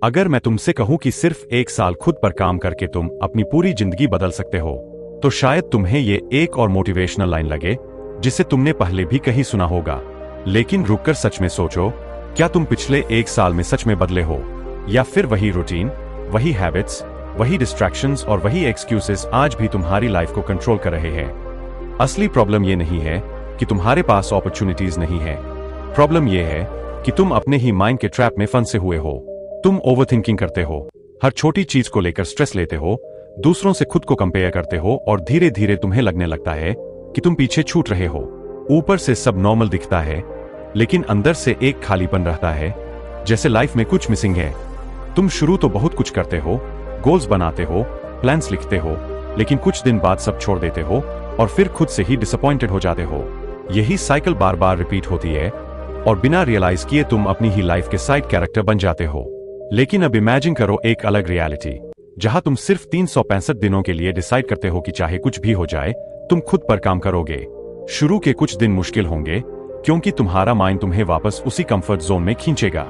अगर मैं तुमसे कहूं कि सिर्फ 1 साल खुद पर काम करके तुम अपनी पूरी जिंदगी बदल सकते हो, तो शायद तुम्हें ये एक और मोटिवेशनल लाइन लगे जिसे तुमने पहले भी कहीं सुना होगा। लेकिन रुककर सच में सोचो, क्या तुम पिछले 1 साल में सच में बदले हो, या फिर वही रूटीन, वही हैबिट्स, वही डिस्ट्रैक्शंस और वही एक्सक्यूजेस आज भी तुम्हारी लाइफ को कंट्रोल कर रहे हैं? असली प्रॉब्लम ये नहीं है कि तुम्हारे पास अपॉर्चुनिटीज नहीं है। प्रॉब्लम ये है कि तुम अपने ही माइंड के ट्रैप में फंसे हुए हो। तुम ओवरथिंकिंग करते हो, हर छोटी चीज को लेकर स्ट्रेस लेते हो, दूसरों से खुद को कंपेयर करते हो और धीरे धीरे तुम्हें लगने लगता है कि तुम पीछे छूट रहे हो। ऊपर से सब नॉर्मल दिखता है, लेकिन अंदर से एक खालीपन रहता है, जैसे लाइफ में कुछ मिसिंग है। तुम शुरू तो बहुत कुछ करते हो, गोल्स बनाते हो, प्लान्स लिखते हो, लेकिन कुछ दिन बाद सब छोड़ देते हो और फिर खुद से ही डिसअपॉइंटेड हो जाते हो। यही साइकिल बार बार रिपीट होती है और बिना रियलाइज किए तुम अपनी ही लाइफ के साइड कैरेक्टर बन जाते हो। लेकिन अब इमेजिन करो एक अलग रियलिटी, जहां तुम सिर्फ 365 दिनों के लिए डिसाइड करते हो कि चाहे कुछ भी हो जाए तुम खुद पर काम करोगे। शुरू के कुछ दिन मुश्किल होंगे, क्योंकि तुम्हारा माइंड तुम्हें वापस उसी कंफर्ट जोन में खींचेगा।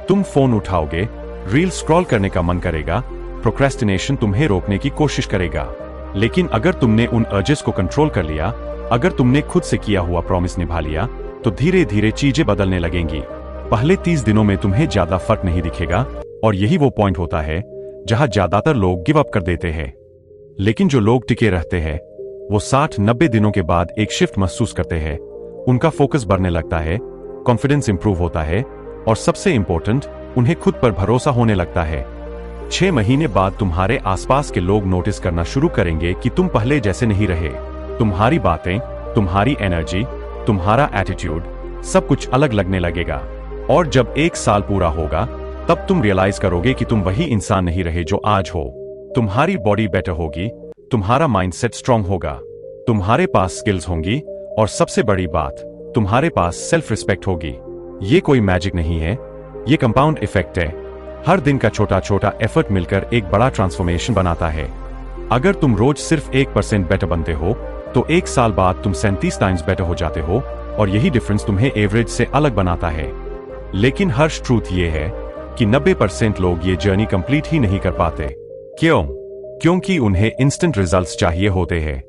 तुम फोन उठाओगे, रील स्क्रॉल करने का मन करेगा, प्रोक्रेस्टिनेशन तुम्हें रोकने की कोशिश करेगा। लेकिन अगर तुमने उन अर्जेस को कंट्रोल कर लिया, अगर तुमने खुद से किया हुआ प्रॉमिस निभा लिया, तो धीरे धीरे चीजें बदलने लगेंगी। पहले 30 दिनों में तुम्हें ज्यादा फर्क नहीं दिखेगा, और यही वो पॉइंट होता है जहां ज्यादातर लोग गिव अप कर देते हैं। लेकिन जो लोग टिके रहते हैं, वो 60-90 दिनों के बाद एक शिफ्ट महसूस करते हैं। उनका फोकस बढ़ने लगता है, कॉन्फिडेंस इंप्रूव होता है, और सबसे इंपॉर्टेंट, उन्हें खुद पर भरोसा होने लगता है। 6 महीने बाद तुम्हारे आसपास के लोग नोटिस करना शुरू करेंगे कि तुम पहले जैसे नहीं रहे। तुम्हारी बातें, तुम्हारी एनर्जी, तुम्हारा एटीट्यूड, सब कुछ अलग लगने लगेगा। और जब 1 साल पूरा होगा, तब तुम रियलाइज करोगे कि तुम वही इंसान नहीं रहे जो आज हो। तुम्हारी बॉडी बेटर होगी, तुम्हारा माइंडसेट स्ट्रांग होगा, तुम्हारे पास स्किल्स होंगी, और सबसे बड़ी बात, तुम्हारे पास सेल्फ रिस्पेक्ट होगी। ये कोई मैजिक नहीं है, ये कंपाउंड इफेक्ट है। हर दिन का छोटा छोटा एफर्ट मिलकर एक बड़ा ट्रांसफॉर्मेशन बनाता है। अगर तुम रोज सिर्फ 1% बेटर बनते हो, तो 1 साल बाद तुम 37 टाइम्स बेटर हो जाते हो, और यही डिफरेंस तुम्हें एवरेज से अलग बनाता है। लेकिन हर्ष ट्रूथ ये है कि 90% लोग ये जर्नी कंप्लीट ही नहीं कर पाते। क्यों? क्योंकि उन्हें इंस्टेंट रिजल्ट्स चाहिए होते हैं।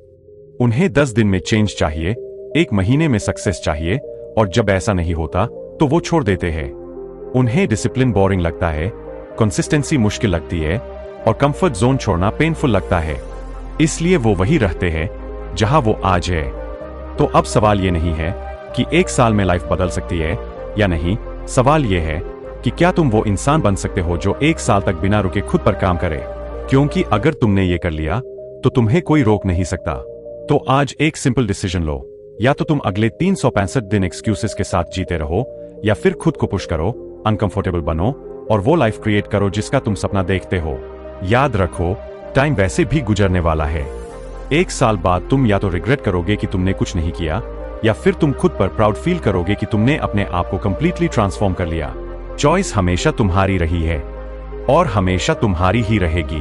उन्हें 10 दिन में चेंज चाहिए, 1 महीने में सक्सेस चाहिए, और जब ऐसा नहीं होता तो वो छोड़ देते हैं। उन्हें डिसिप्लिन बोरिंग लगता है, कंसिस्टेंसी मुश्किल लगती है, और कंफर्ट जोन छोड़ना पेनफुल लगता है। इसलिए वो वही रहते हैं जहां वो आज है। तो अब सवाल ये नहीं है कि 1 साल में लाइफ बदल सकती है या नहीं, सवाल ये है कि क्या तुम वो इंसान बन सकते हो जो 1 साल तक बिना रुके खुद पर काम करे। क्योंकि अगर तुमने ये कर लिया, तो तुम्हें कोई रोक नहीं सकता। तो आज एक सिंपल डिसीजन लो, या तो तुम अगले 365 दिन एक्सक्यूजेस के साथ जीते रहो, या फिर खुद को पुश करो, अनकंफर्टेबल बनो, और वो लाइफ क्रिएट करो जिसका तुम सपना देखते हो। याद रखो, टाइम वैसे भी गुजरने वाला है। 1 साल बाद तुम या तो रिग्रेट करोगे कि तुमने कुछ नहीं किया, या फिर तुम खुद पर प्राउड फील करोगे कि तुमने अपने आप को कंप्लीटली ट्रांसफॉर्म कर लिया। चॉइस हमेशा तुम्हारी रही है, और हमेशा तुम्हारी ही रहेगी।